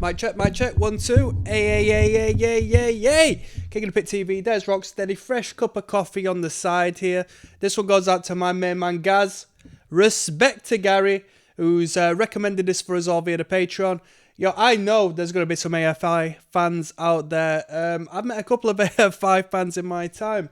Mic check, 1, 2. Yay. Kicking the Pit TV, there's Rocksteady, fresh cup of coffee on the side here. This one goes out to my main man Gaz. Respect to Gary, who's recommended this for us all via the Patreon. Yo, I know there's going to be some AFI fans out there. I've met a couple of AFI fans in my time.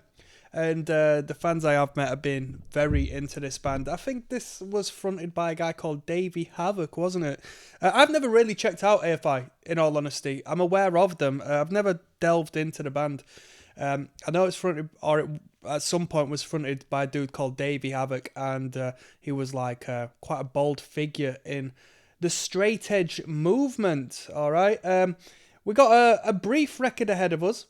And the fans I have met have been very into this band. I think this was fronted by a guy called Davey Havoc, wasn't it? I've never really checked out AFI, in all honesty. I'm aware of them. I've never delved into the band. I know it's fronted, or it, at some point was fronted by a dude called Davey Havoc. And he was like quite a bold figure in the straight edge movement. All right. We got a brief record ahead of us.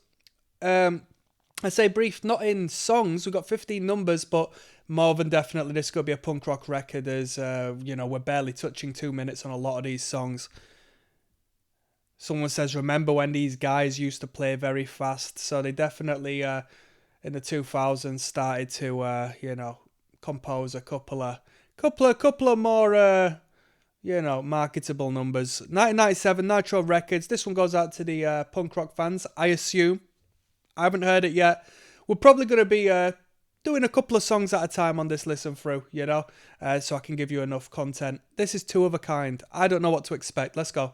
I say brief, not in songs. We've got 15 numbers, but more than definitely this could be a punk rock record as, we're barely touching 2 minutes on a lot of these songs. Someone says, remember when these guys used to play very fast? So they definitely, in the 2000s, started to, compose a couple of more, marketable numbers. 1997, Nitro Records. This one goes out to the punk rock fans, I assume. I haven't heard it yet. We're probably going to be doing a couple of songs at a time on this listen through, so I can give you enough content. This is Two of a Kind. I don't know what to expect. Let's go.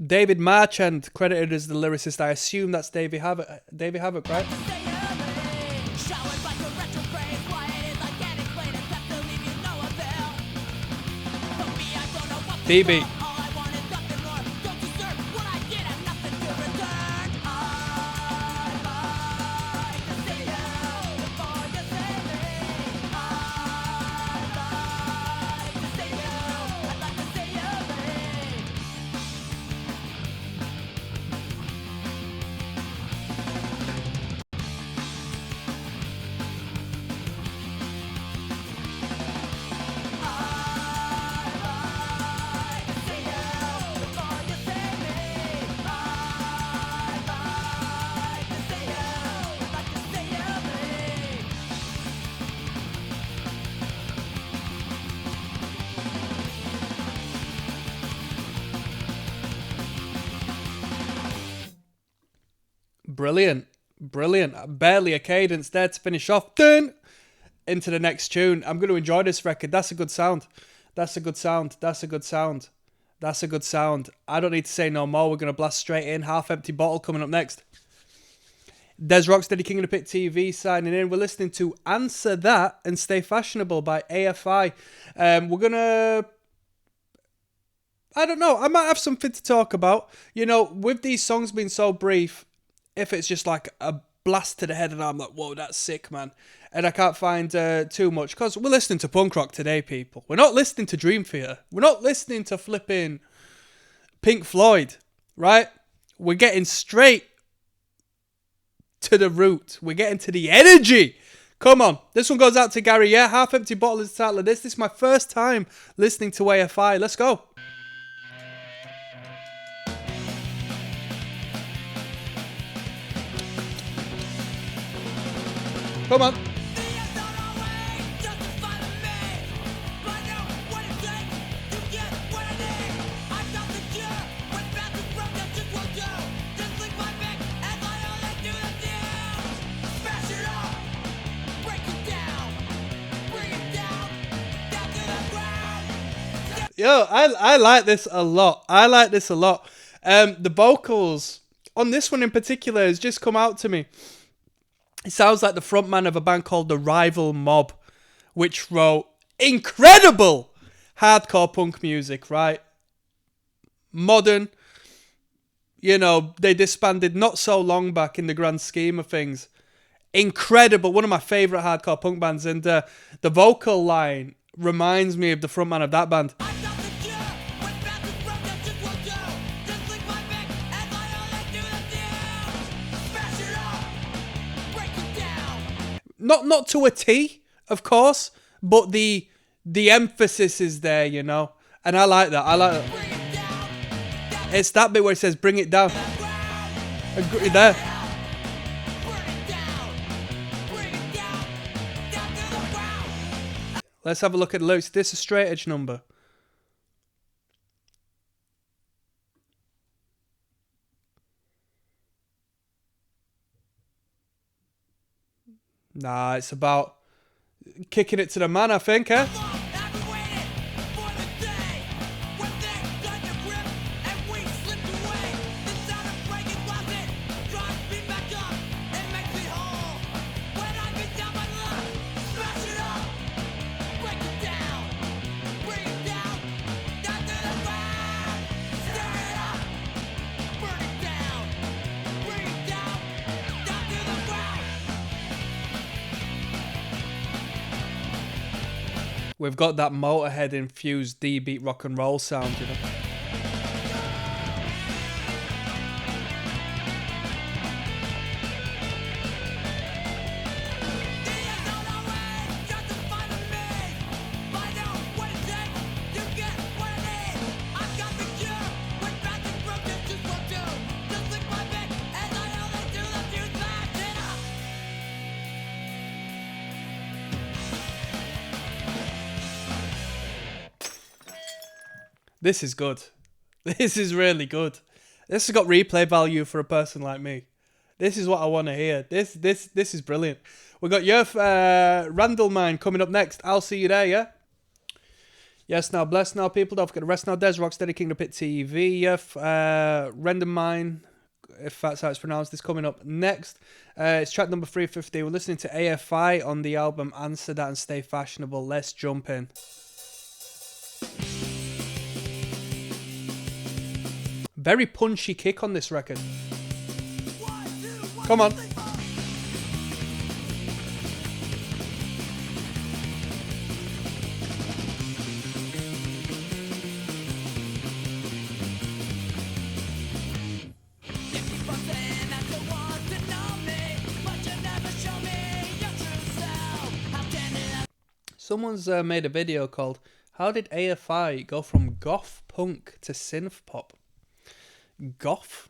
David Marchand, credited as the lyricist. I assume that's Davey Havoc, right? BB. Brilliant. Barely a cadence there to finish off. Dun! Into the next tune. I'm going to enjoy this record. That's a good sound. I don't need to say no more. We're going to blast straight in. Half Empty Bottle coming up next. There's Rocksteady, King of the Pit TV signing in. We're listening to Answer That and Stay Fashionable by AFI. We're going to... I don't know. I might have something to talk about. With these songs being so brief, if it's just like a blast to the head and I'm like, whoa, that's sick, man. And I can't find too much because we're listening to punk rock today, people. We're not listening to Dream Theater. We're not listening to flipping Pink Floyd, right? We're getting straight to the root. We're getting to the energy. Come on. This one goes out to Gary. Yeah, Half Empty Bottle is the title of this. This is my first time listening to AFI. Let's go. Come on. Yo, I like this a lot. The vocals on this one in particular has just come out to me. It sounds like the frontman of a band called The Rival Mob, which wrote incredible hardcore punk music, right? Modern. They disbanded not so long back in the grand scheme of things. Incredible. One of my favourite hardcore punk bands. And the vocal line reminds me of the frontman of that band. Not to a T, of course, but the emphasis is there, you know. And I like that. I like that. It's that bit where it says bring it down. Agree there. Let's have a look at the lyrics. Is this a straight edge number? Nah, it's about kicking it to the man, I think, eh? We've got that Motorhead infused D-beat rock and roll sound, you know. This is good. This is really good. This has got replay value for a person like me. This is what I want to hear. This is brilliant. We've got your Randall Mine coming up next. I'll see you there, yeah? Yes, now, bless now, people. Don't forget to rest now. Des, Rocksteady, Kingdom Pit TV. Random Mine, if that's how it's pronounced, is coming up next. It's track number 350. We're listening to AFI on the album Answer That and Stay Fashionable. Let's jump in. Very punchy kick on this record. Come on. Someone's made a video called "How did AFI go from goth punk to synth pop?" Goth?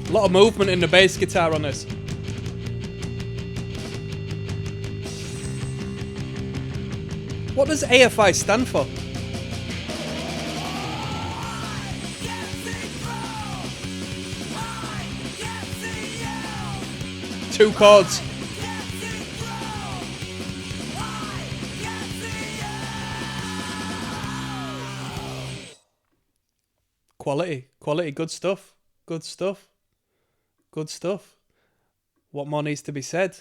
A lot of movement in the bass guitar on this. What does AFI stand for? Two chords. Quality, good stuff. Good stuff. Good stuff. What more needs to be said?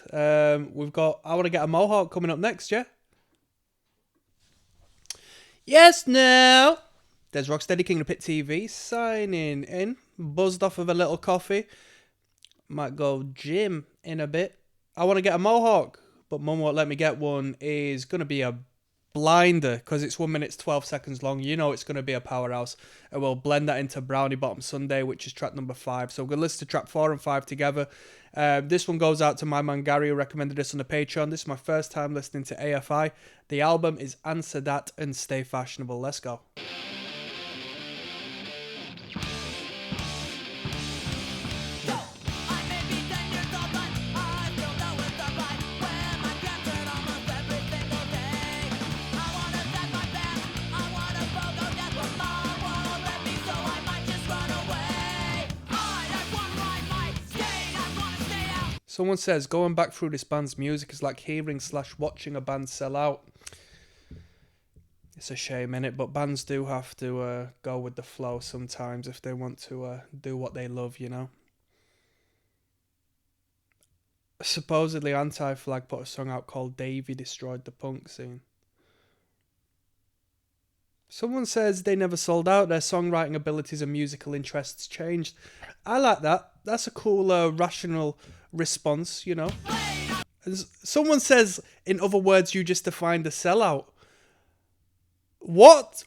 We've got I Want to Get a Mohawk coming up next, yeah? Yes, now. There's Rocksteady, Kingdom Pit TV, signing in. Buzzed off of a little coffee. Might go gym in a bit. I Want to Get a Mohawk, but Mum won't let me get one is going to be a blinder because it's 1 minute 12 seconds long. You know it's going to be a powerhouse, and we'll blend that into Brownie Bottom Sunday, which is track number 5. So we're going to listen to track 4 and 5 together. This one goes out to my man Gary, who recommended this on the Patreon. This is my first time listening to AFI. The album is Answer That and Stay Fashionable. Let's go. Someone says, going back through this band's music is like hearing/watching a band sell out. It's a shame, innit? But bands do have to go with the flow sometimes if they want to do what they love, you know? Supposedly Anti-Flag put a song out called Davey Destroyed the Punk Scene. Someone says they never sold out, their songwriting abilities and musical interests changed. I like that. That's a cool, rational response, you know. Someone says, in other words, you just defined a sellout. What?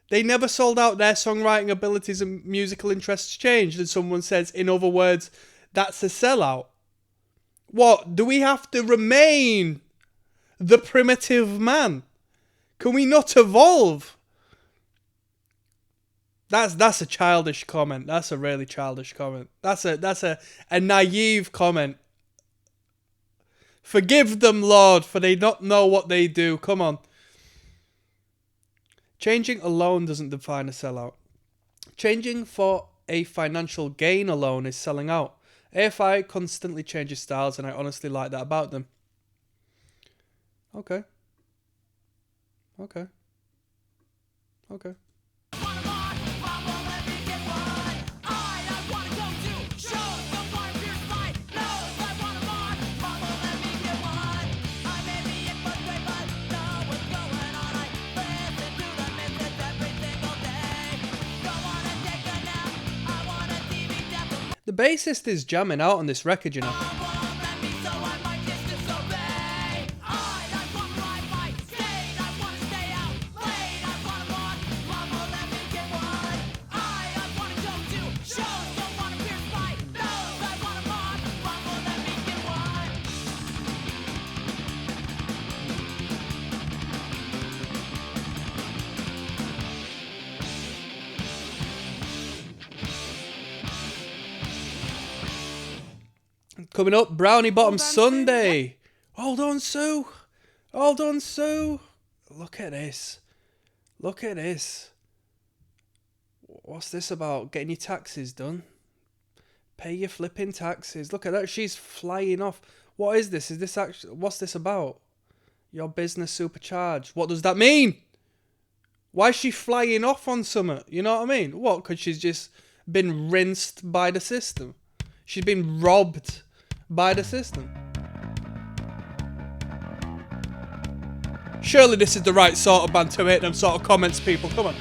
They never sold out, their songwriting abilities and musical interests changed. And someone says, in other words, that's a sellout. What? Do we have to remain the primitive man? Can we not evolve? That's a childish comment. That's a really childish comment. That's a naive comment. Forgive them, Lord, for they not know what they do. Come on. Changing alone doesn't define a sellout. Changing for a financial gain alone is selling out. AFI constantly changes styles, and I honestly like that about them. Okay. The bassist is jamming out on this record, you know. Coming up, Brownie Bottom Sunday. Hold on, Sue. Look at this. What's this about? Getting your taxes done? Pay your flipping taxes. Look at that. She's flying off. What is this? Is this actually... What's this about? Your business supercharged. What does that mean? Why is she flying off on something? You know what I mean? What? Because she's just been rinsed by the system. She's been robbed by the system. Surely this is the right sort of band to hit them sort of comments, people. Come on.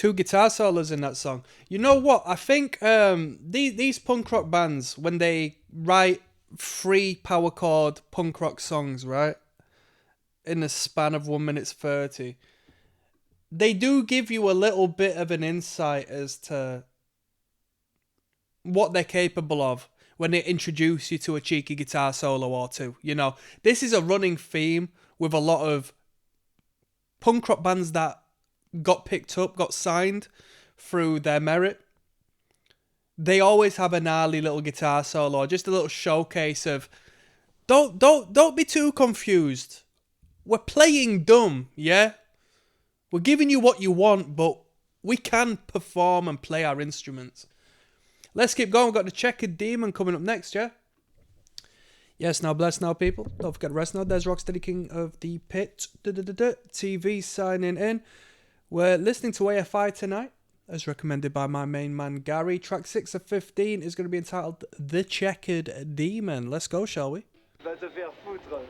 2 guitar solos in that song. You know what? I think these punk rock bands, when they write 3 power chord punk rock songs, right, in the span of 1:30, they do give you a little bit of an insight as to what they're capable of when they introduce you to a cheeky guitar solo or two. You know, this is a running theme with a lot of punk rock bands that got picked up, got signed through their merit. They always have a gnarly little guitar solo, or just a little showcase of don't be too confused. We're playing dumb, yeah? We're giving you what you want, but we can perform and play our instruments. Let's keep going. We've got the Checkered Demon coming up next, yeah? Yes, now bless now, people. Don't forget to rest now. There's Rocksteady King of the Pit. TV signing in. We're listening to AFI tonight, as recommended by my main man, Gary. Track 6 of 15 is going to be entitled The Checkered Demon. Let's go, shall we? Va te faire foutre.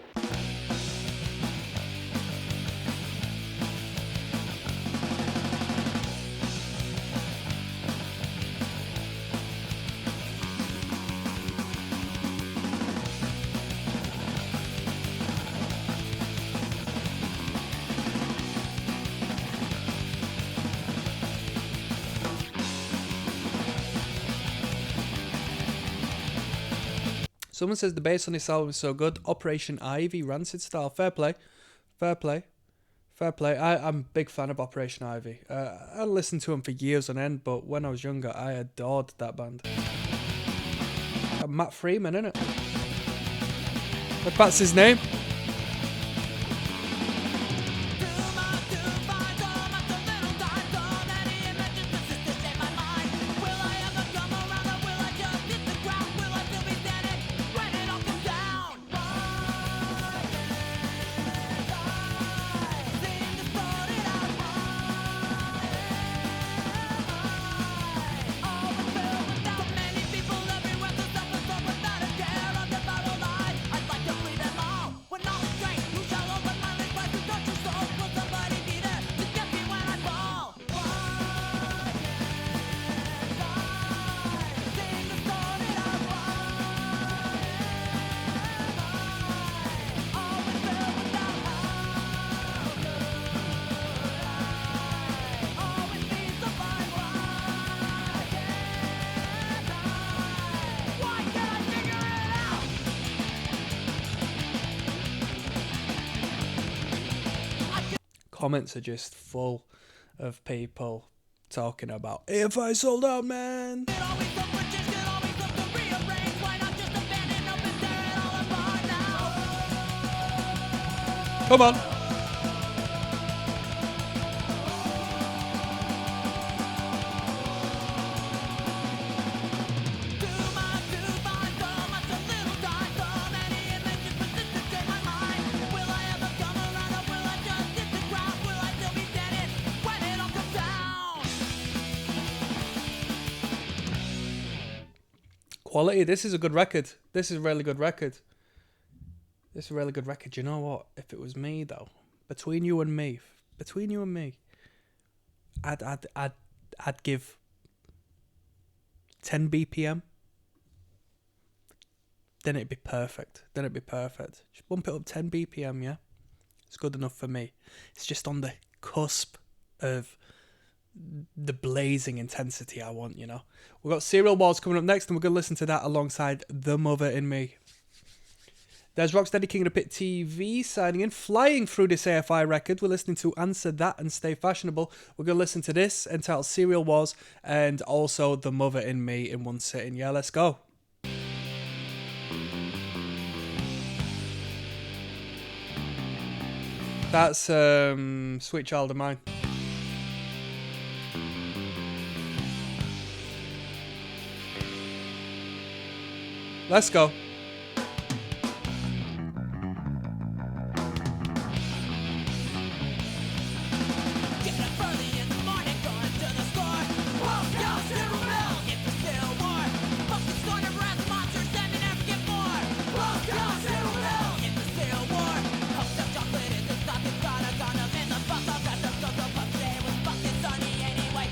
Someone says the bass on this album is so good. Operation Ivy, Rancid style. Fair play. Fair play. Fair play. I'm a big fan of Operation Ivy. I listened to them for years on end, but when I was younger, I adored that band. Matt Freeman, innit? If that's his name. Comments are just full of people talking about AFI sold out, man. Come on. Quality. This is a good record. This is a really good record. This is a really good record. You know what? If it was me though, between you and me, I'd give 10 BPM. Then it'd be perfect. Just bump it up 10 BPM, yeah? It's good enough for me. It's just on the cusp of the blazing intensity I want, you know. We've got Serial Wars coming up next, and we're going to listen to that alongside The Mother in Me. There's Rocksteady King of the Pit TV signing in, flying through this AFI record. We're listening to Answer That and Stay Fashionable. We're going to listen to this entitled Serial Wars and also The Mother in Me in one sitting. Yeah, let's go. That's Sweet Child of Mine. Let's go. Anyway,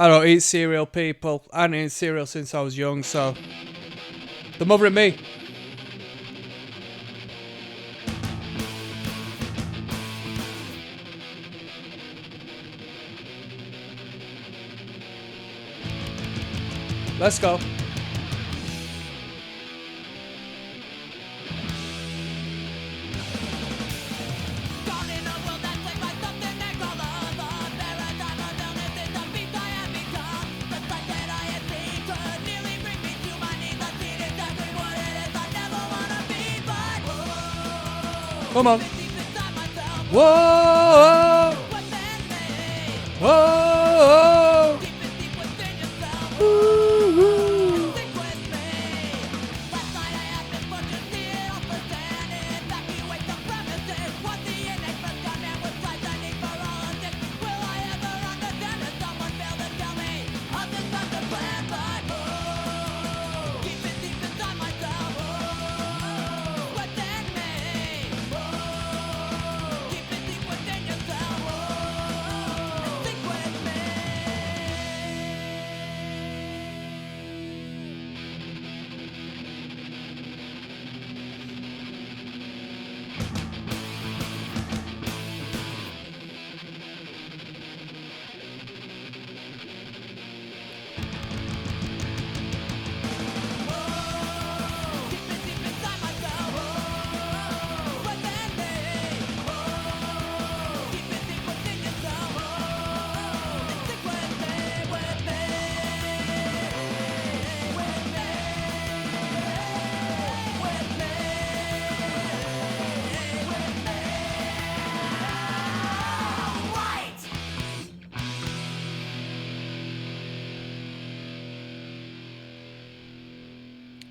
I don't eat cereal, people. I haven't eaten cereal since I was young, so the mother and me. Let's go. Come on. Whoa. Whoa. Ooh.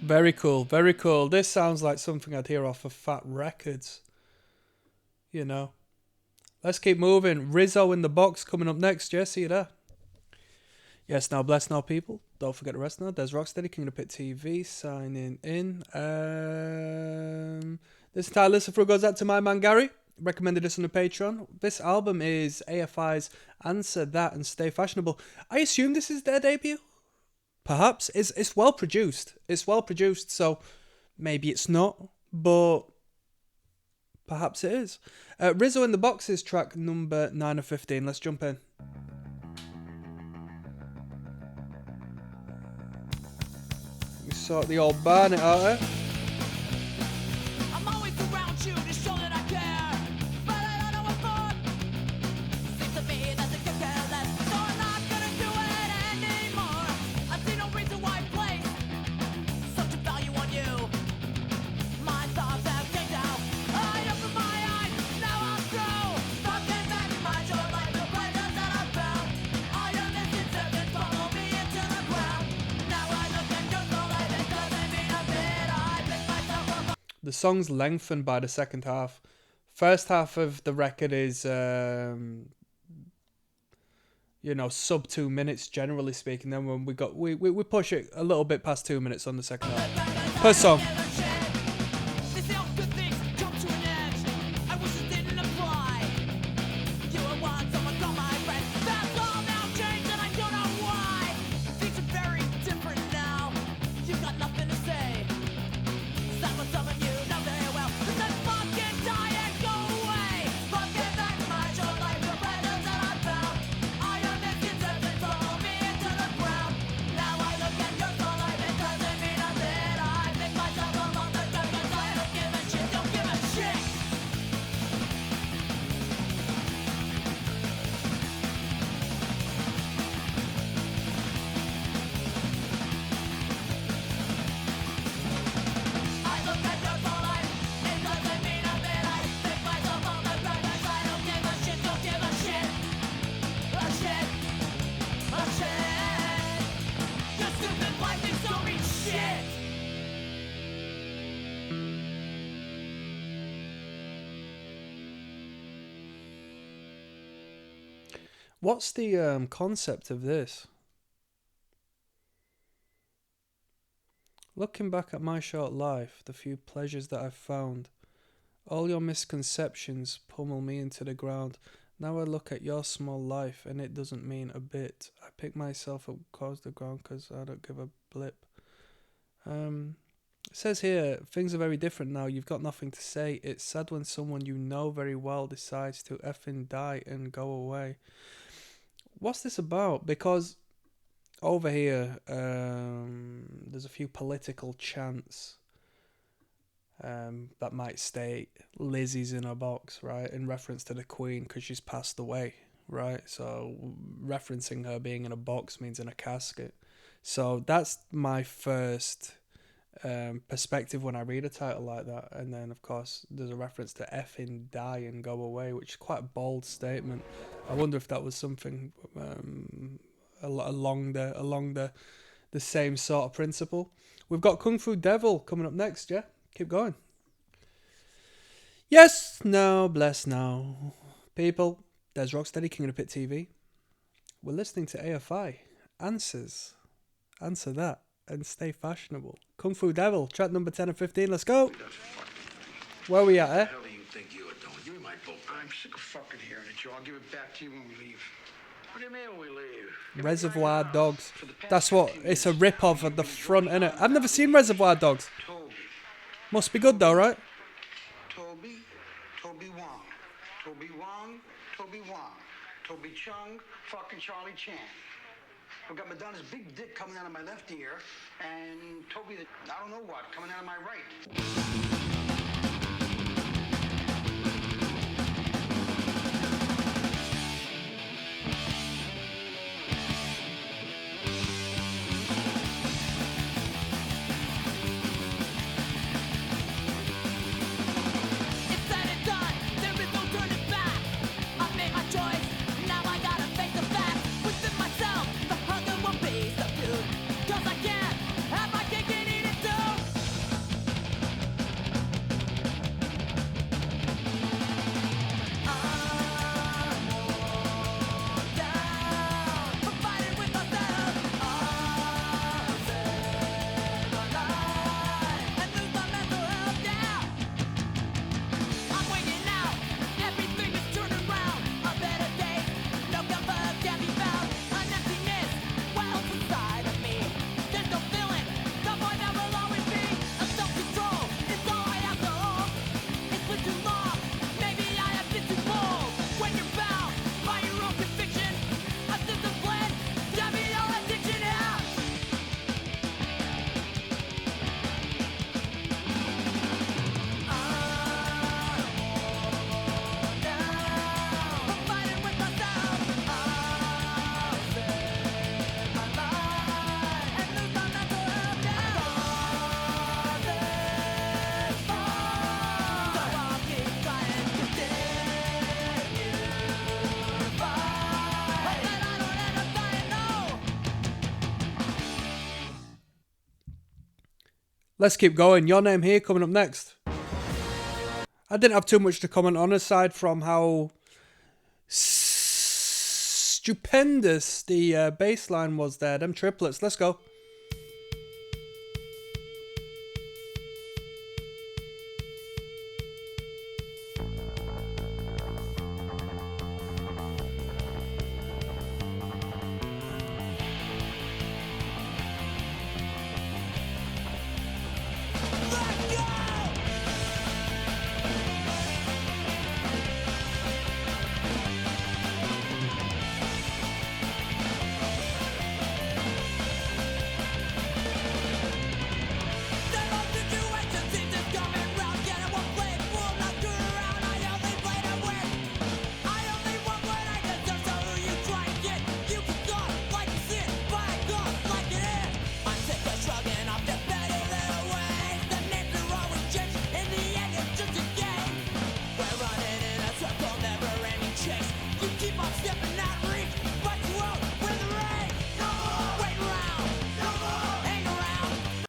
Very cool, very cool. This sounds like something I'd hear off of Fat Records. You know. Let's keep moving. Rizzo in the Box coming up next. Yeah, see you there. Yes, now bless now, people. Don't forget the rest now. There's Rocksteady, King of the Pit TV, signing in. This entire listen through goes out to my man Gary. Recommended this on the Patreon. This album is AFI's Answer That and Stay Fashionable. I assume this is their debut. Perhaps. It's well produced. It's well produced, so maybe it's not, but perhaps it is. Rizzo in the Box is track number 9 of 15. Let's jump in. We sort the old barnet out there. The song's lengthened by the second half. First half of the record is, sub 2 minutes, generally speaking. Then when we push it a little bit past 2 minutes on the second half. Per song. What's the concept of this? Looking back at my short life, the few pleasures that I've found, all your misconceptions pummel me into the ground. Now I look at your small life and it doesn't mean a bit. I pick myself up across the ground because I don't give a blip. It says here, things are very different now. You've got nothing to say. It's sad when someone you know very well decides to effing die and go away. What's this about? Because over here, there's a few political chants that might state Lizzie's in a box, right? In reference to the Queen because she's passed away, right? So referencing her being in a box means in a casket. So that's my first perspective when I read a title like that. And then, of course, there's a reference to effing die and go away, which is quite a bold statement. I wonder if that was something along the same sort of principle. We've got Kung Fu Devil coming up next, yeah? Keep going. Yes, no, bless no. People, there's Rocksteady, King of the Pit TV. We're listening to AFI. Answer that and stay fashionable. Kung Fu Devil, track number 10 and 15, let's go. Where are we at, eh? What the hell do you think you are doing? Give me my boat. I'm sick of fucking hearing it, Joe. I'll give it back to you when we leave. What do you mean when we leave? Reservoir Dogs. That's what, it's a rip-off at the front, innit? I've never seen Reservoir Dogs. Toby. Must be good though, right? Toby Wong. Toby Wong. Toby Wong. Toby Chung. Fucking Charlie Chan. I've got Madonna's big dick coming out of my left ear, and Toby, I don't know what, coming out of my right. Let's keep going. Your Name Here coming up next. I didn't have too much to comment on aside from how stupendous the bass line was there. Them triplets. Let's go.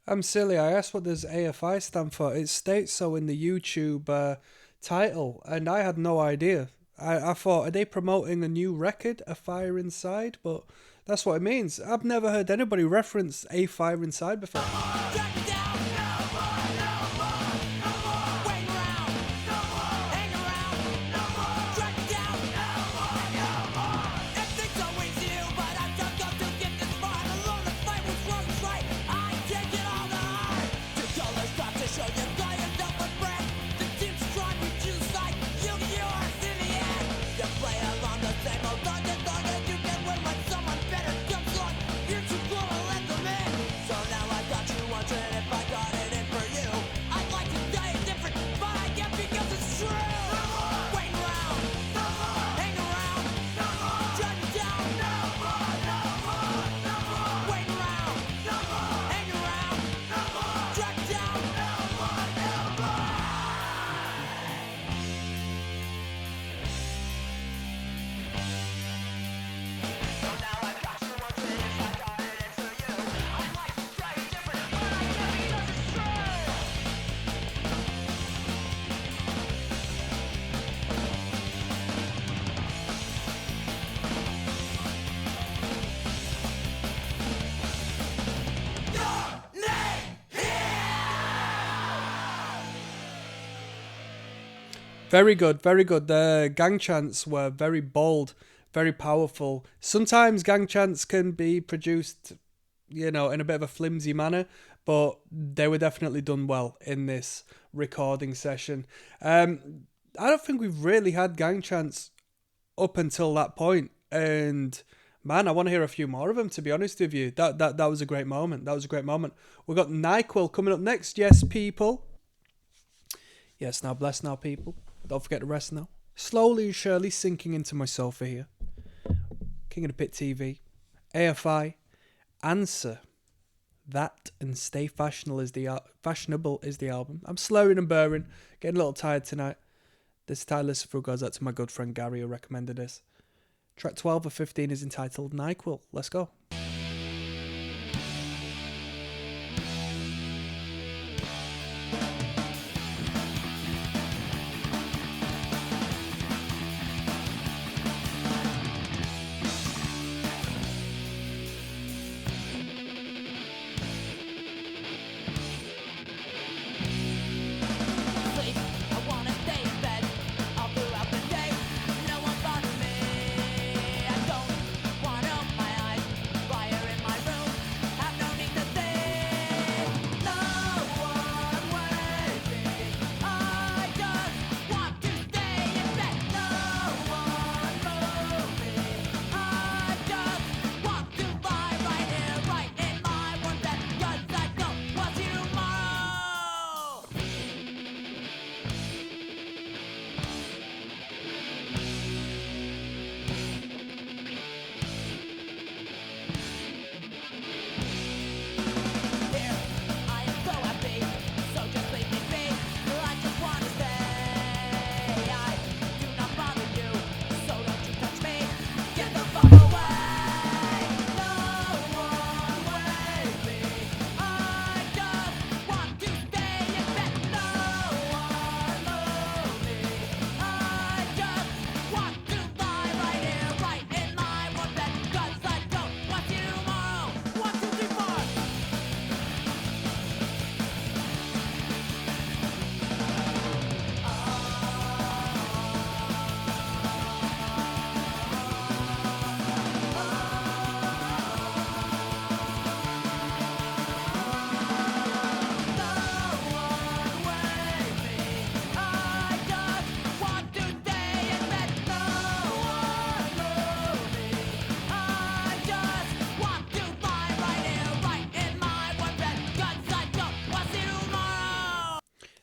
I'm silly. I asked what does AFI stand for. It states so in the YouTube title, and I had no idea. I thought, are they promoting a new record, A Fire Inside? But that's what it means. I've never heard anybody reference A Fire Inside before. Very good, very good. The gang chants were very bold, very powerful. Sometimes gang chants can be produced, in a bit of a flimsy manner, but they were definitely done well in this recording session. I don't think we've really had gang chants up until that point, and man, I want to hear a few more of them, to be honest with you. That was a great moment. That was a great moment. We've got NyQuil coming up next. Yes, people. Yes, now bless now, people. Don't forget the rest now. Slowly and surely sinking into my sofa here. King of the Pit TV. AFI. Answer That and Stay Fashionable is the album. I'm slurring and burring. Getting a little tired tonight. This title list for goes out to my good friend Gary who recommended this. Track 12 of 15 is entitled NyQuil. Let's go.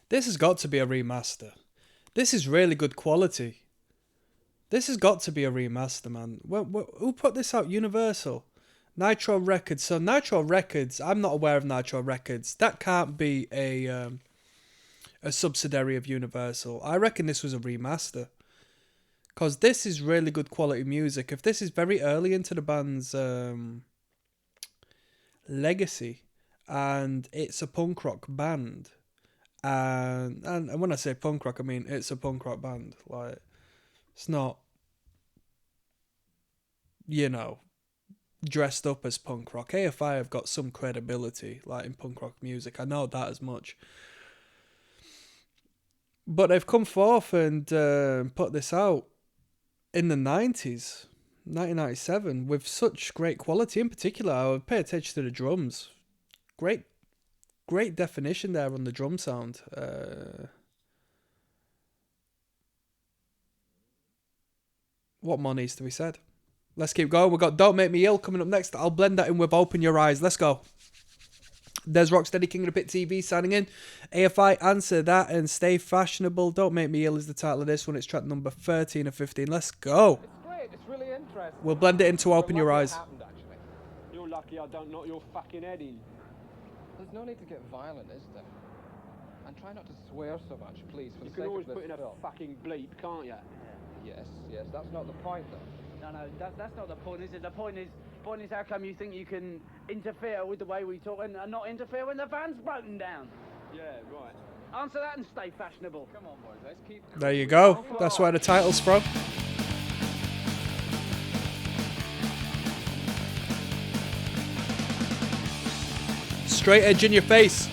This has got to be a remaster. This is really good quality. This has got to be a remaster, man. Who put this out? Universal. Nitro Records. So Nitro Records, I'm not aware of Nitro Records. That can't be a subsidiary of Universal. I reckon this was a remaster. Because this is really good quality music. If this is very early into the band's legacy, and it's a punk rock band, and when I say punk rock, I mean it's a punk rock band. Like, it's not, dressed up as punk rock. AFI have got some credibility, like, in punk rock music. I know that as much. But they've come forth and put this out in the 90s, 1997, with such great quality. In particular, I would pay attention to the drums. Great definition there on the drum sound. What more needs to be said? Let's keep going. We've got Don't Make Me Ill coming up next. I'll blend that in with Open Your Eyes. Let's go. There's Rocksteady, King of the Pit TV signing in. AFI, Answer That and Stay Fashionable. Don't Make Me Ill is the title of this one. It's track number 13 of 15. Let's go. It's great. It's really interesting. We'll blend it into Open Your Eyes. Happened, actually. You're lucky I don't knock your fucking head in. There's no need to get violent, is there? And try not to swear so much, please, for the sake of this film. You can always put in a fucking bleep, can't you? Yes, that's not the point, though. No, that's not the point, is it? The point is how come you think you can interfere with the way we talk and not interfere when the van's broken down? Yeah, right. Answer that and stay fashionable. Come on, boys, let's keep... There you go. That's where the title's from. Straight edge in your face.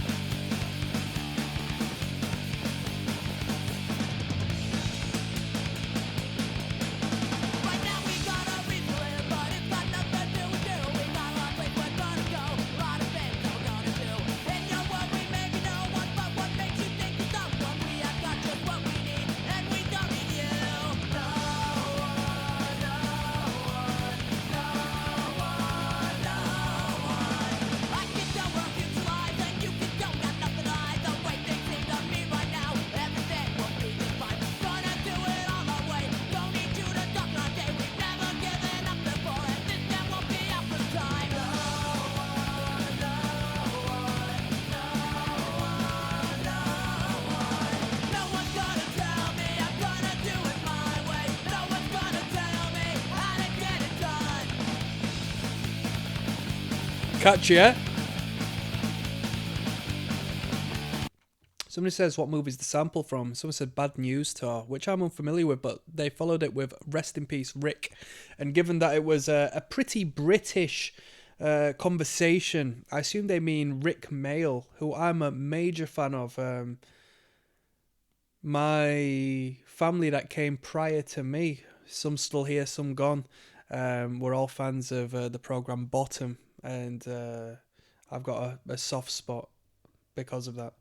Catchy, eh? Somebody says, what movie is the sample from? Someone said Bad News Tour, which I'm unfamiliar with, but they followed it with Rest in Peace, Rick. And given that it was a pretty British conversation, I assume they mean Rick Mail, who I'm a major fan of. My family that came prior to me, some still here, some gone, were all fans of the programme Bottom. And I've got a soft spot because of that.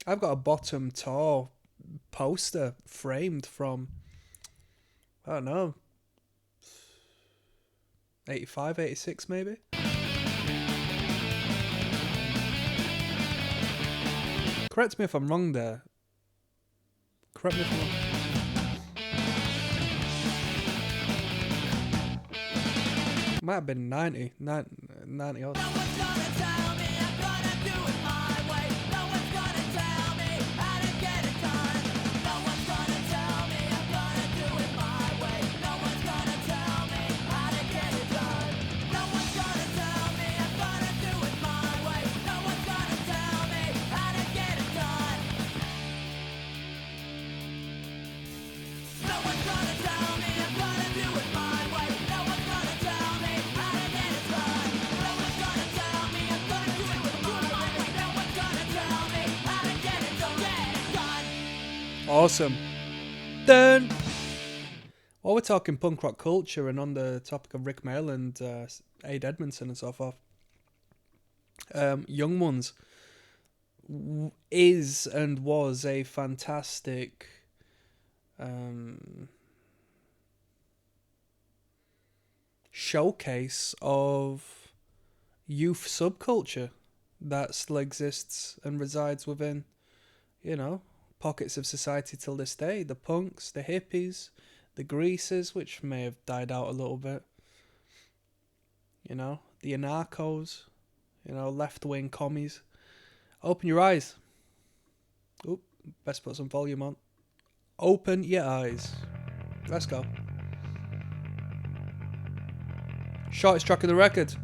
I've got a Bottom Tour poster framed from, I don't know, 85, 86 maybe? Correct me if I'm wrong there. Correct me if I'm wrong. Might have been 90 odd. Awesome. Done. While we're talking punk rock culture and on the topic of Rick Mail and Aid Edmondson and so forth, Young Ones is and was a fantastic showcase of youth subculture that still exists and resides within, you know, pockets of society till this day. The punks, the hippies, the greasers, which may have died out a little bit, you know, the anarchos, you know, left-wing commies. Open your eyes. Oop, best put some volume on. Open your eyes. Let's go. Shortest track of the record.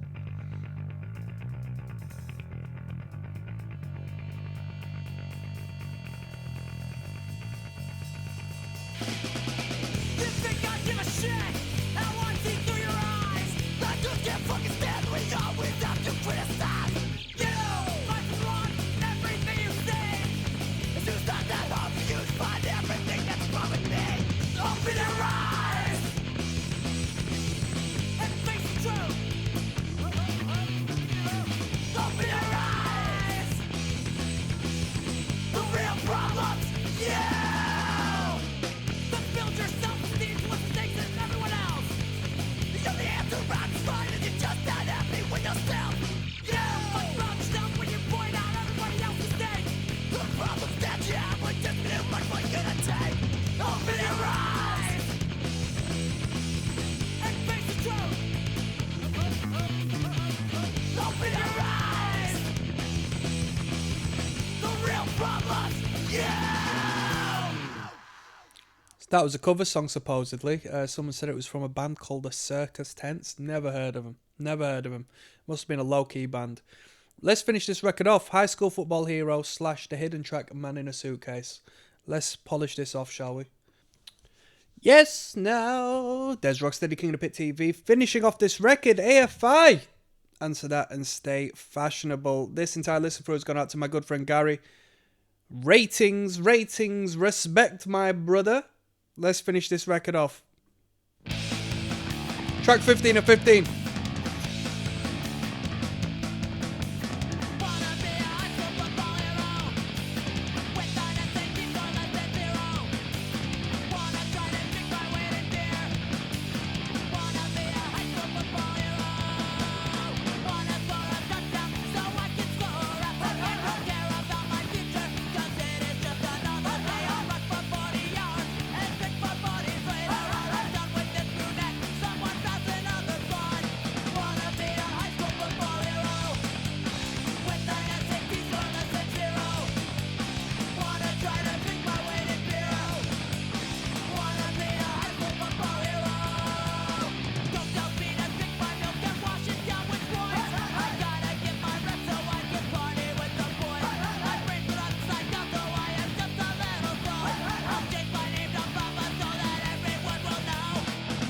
That was a cover song, supposedly. Someone said it was from a band called the Circus Tents. Never heard of them. Never heard of them. Must have been a low-key band. Let's finish this record off. High School Football Hero / The Hidden Track Man in a Suitcase. Let's polish this off, shall we? Yes, now. There's Rocksteady King of the Pit TV. Finishing off this record, AFI. Answer that and stay fashionable. This entire listen through has gone out to my good friend Gary. Ratings, respect my brother. Let's finish this record off. Track 15 of 15.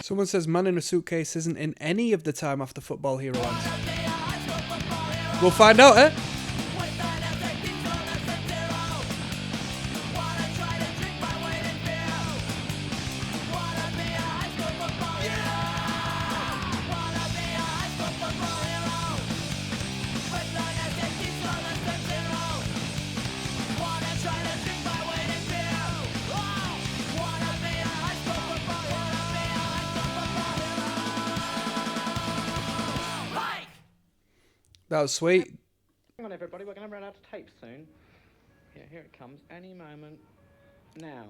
Someone says man in a suitcase isn't in any of the Time After Football Hero ads. We'll find out, eh? That was sweet. Hang on, everybody, we're going to run out of tape soon. Yeah, here it comes. Any moment now.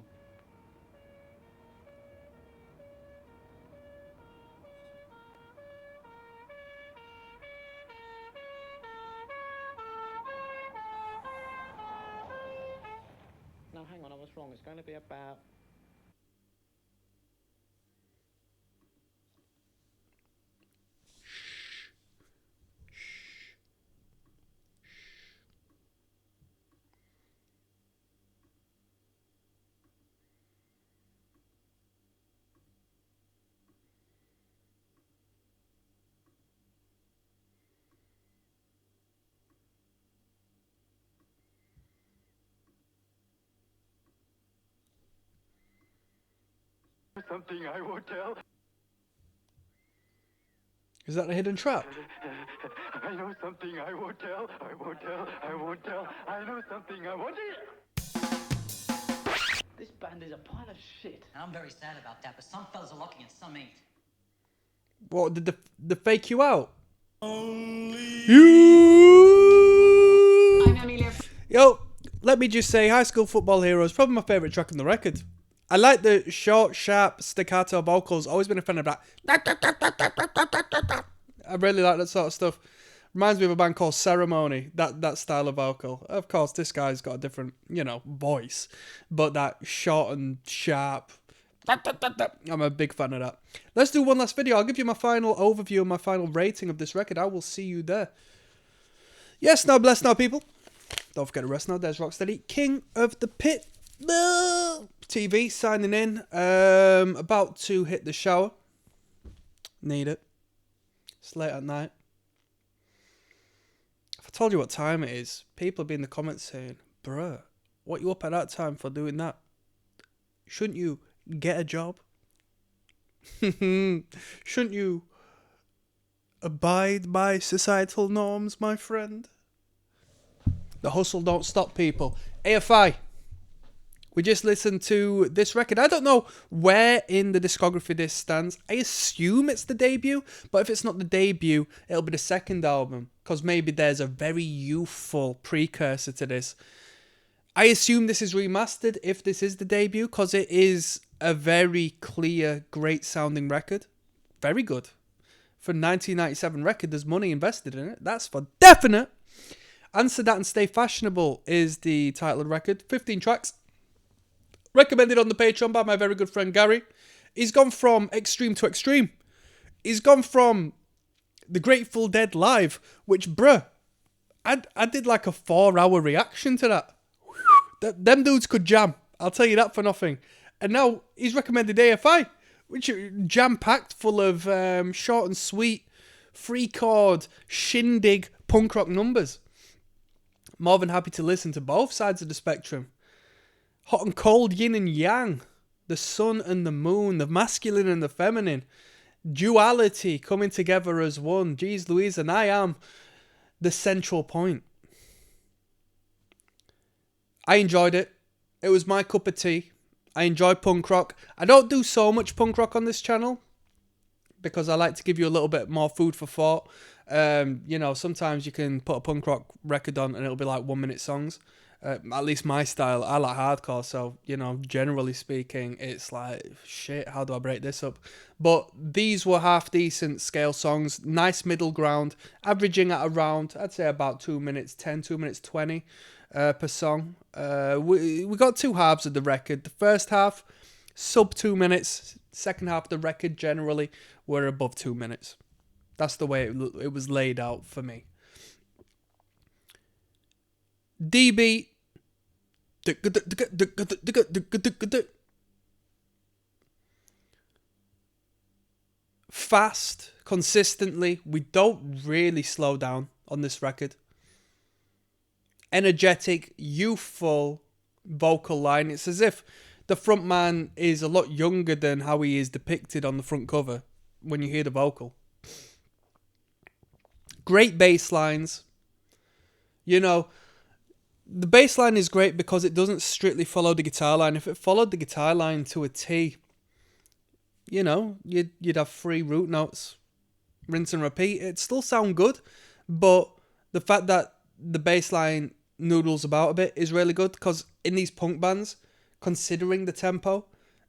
No, hang on, I was wrong. It's going to be about... Something I won't tell. Is that a hidden trap? I know something I won't tell. I won't tell. I won't tell. I know something I won't tell. This band is a pile of shit. I'm very sad about that, but some fellas are lucky and some ain't. What, did the fake you out? Yo, let me just say, High School Football Hero is probably my favourite track on the record. I like the short, sharp, staccato vocals. Always been a fan of that. I really like that sort of stuff. Reminds me of a band called Ceremony, that style of vocal. Of course, this guy's got a different, voice. But that short and sharp, I'm a big fan of that. Let's do one last video. I'll give you my final overview and my final rating of this record. I will see you there. Yes, now bless now, people. Don't forget to rest now. There's Rocksteady, King of the Pit. TV signing in. About to hit the shower. Need it. It's late at night. If I told you what time it is, people would be in the comments saying, bruh, what you up at that time for doing that? Shouldn't you get a job? Shouldn't you abide by societal norms, my friend? The hustle don't stop, people. AFI. We just listened to this record. I don't know where in the discography this stands. I assume it's the debut, but if it's not the debut, it'll be the second album, because maybe there's a very youthful precursor to this. I assume this is remastered if this is the debut, because it is a very clear, great sounding record. Very good. For a 1997 record, there's money invested in it. That's for definite. Answer That and Stay Fashionable is the title of the record. 15 tracks. Recommended on the Patreon by my very good friend Gary. He's gone from extreme to extreme. He's gone from the Grateful Dead live, which, bruh, I did like a 4-hour reaction to that. Them dudes could jam. I'll tell you that for nothing. And now he's recommended AFI, which is jam-packed full of short and sweet, free-chord, shindig punk rock numbers. More than happy to listen to both sides of the spectrum. Hot and cold, yin and yang, the sun and the moon, the masculine and the feminine, duality coming together as one. Jeez Louise, and I am the central point. I enjoyed it. It was my cup of tea. I enjoy punk rock. I don't do so much punk rock on this channel because I like to give you a little bit more food for thought. Sometimes you can put a punk rock record on and it'll be like 1-minute songs. At least my style, I like hardcore, so, generally speaking, it's like, shit, how do I break this up? But these were half-decent scale songs, nice middle ground, averaging at around, I'd say about 2 minutes 10, 2 minutes 20 per song. We got two halves of the record. The first half, sub 2 minutes. Second half of the record, generally, were above 2 minutes. That's the way it was laid out for me. DB. fast, consistently. We don't really slow down on this record. Energetic, youthful vocal line. It's as if the frontman is a lot younger than how he is depicted on the front cover when you hear the vocal. Great bass lines. You know, the bass line is great because it doesn't strictly follow the guitar line. If it followed the guitar line to a T, you know, you'd have 3 root notes, rinse and repeat. It'd still sound good, but the fact that the bass line noodles about a bit is really good, because in these punk bands, considering the tempo,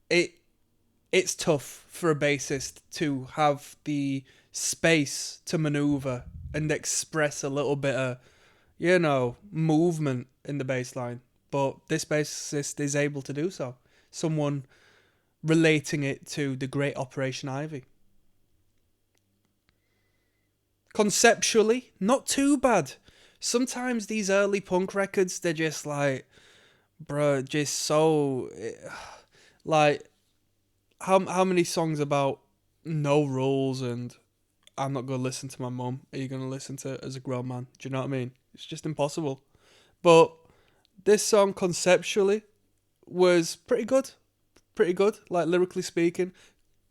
it's tough for a bassist to have the space to maneuver and express a little bit of, you know, movement in the bass line. But this bassist is able to do so. Someone relating it to the great Operation Ivy. Conceptually, not too bad. Sometimes these early punk records, they're just like, bro, just so, like, how many songs about no rules and I'm not going to listen to my mum are you going to listen to as a grown man? Do you know what I mean? It's just impossible. But this song conceptually was pretty good. Pretty good, like lyrically speaking.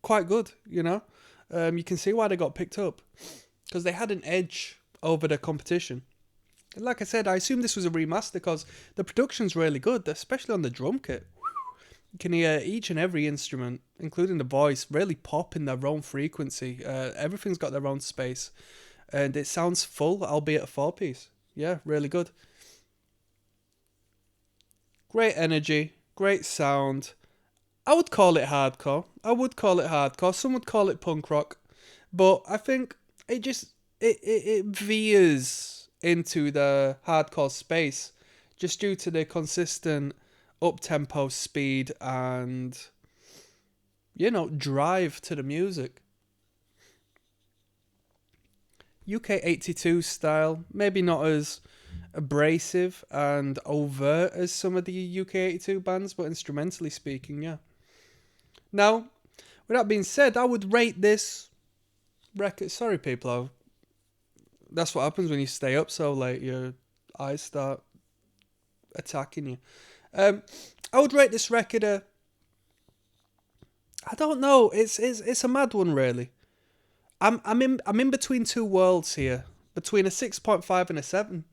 Quite good, you know? You can see why they got picked up. Because they had an edge over the competition. And like I said, I assume this was a remaster because the production's really good, especially on the drum kit. You can hear each and every instrument, including the voice, really pop in their own frequency. Everything's got their own space. And it sounds full, albeit a 4-piece. Yeah, really good. Great energy, great sound. I would call it hardcore. Some would call it punk rock. But I think it veers into the hardcore space just due to the consistent up-tempo speed and, you know, drive to the music. UK 82 style, maybe not as abrasive and overt as some of the UK 82 bands, but instrumentally speaking, yeah. Now, with that being said, I would rate this record... Sorry, people. That's what happens when you stay up so late. Your eyes start attacking you. I would rate this record a... I don't know. It's a mad one, really. I'm in between two worlds here. Between a 6.5 and a 7.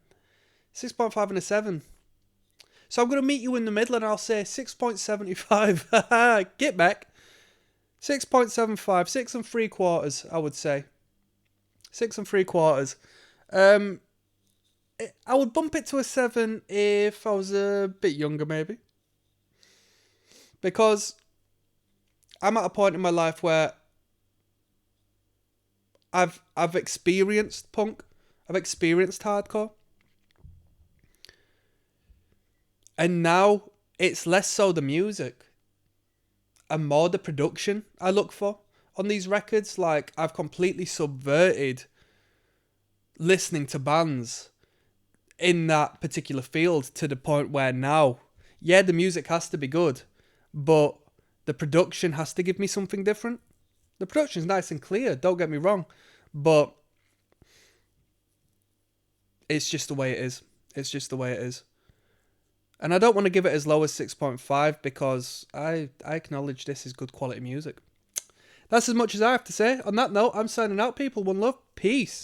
6.5 and a 7. So I'm going to meet you in the middle and I'll say 6.75. Get back. 6.75. 6 3/4, I would say. 6 3/4. I would bump it to a 7 if I was a bit younger, maybe. Because I'm at a point in my life where I've experienced punk. I've experienced hardcore. And now it's less so the music and more the production I look for on these records. Like, I've completely subverted listening to bands in that particular field to the point where now, yeah, the music has to be good, but the production has to give me something different. The production's nice and clear, don't get me wrong, but it's just the way it is. It's just the way it is. And I don't want to give it as low as 6.5 because I acknowledge this is good quality music. That's as much as I have to say. On that note, I'm signing out, people. One love. Peace.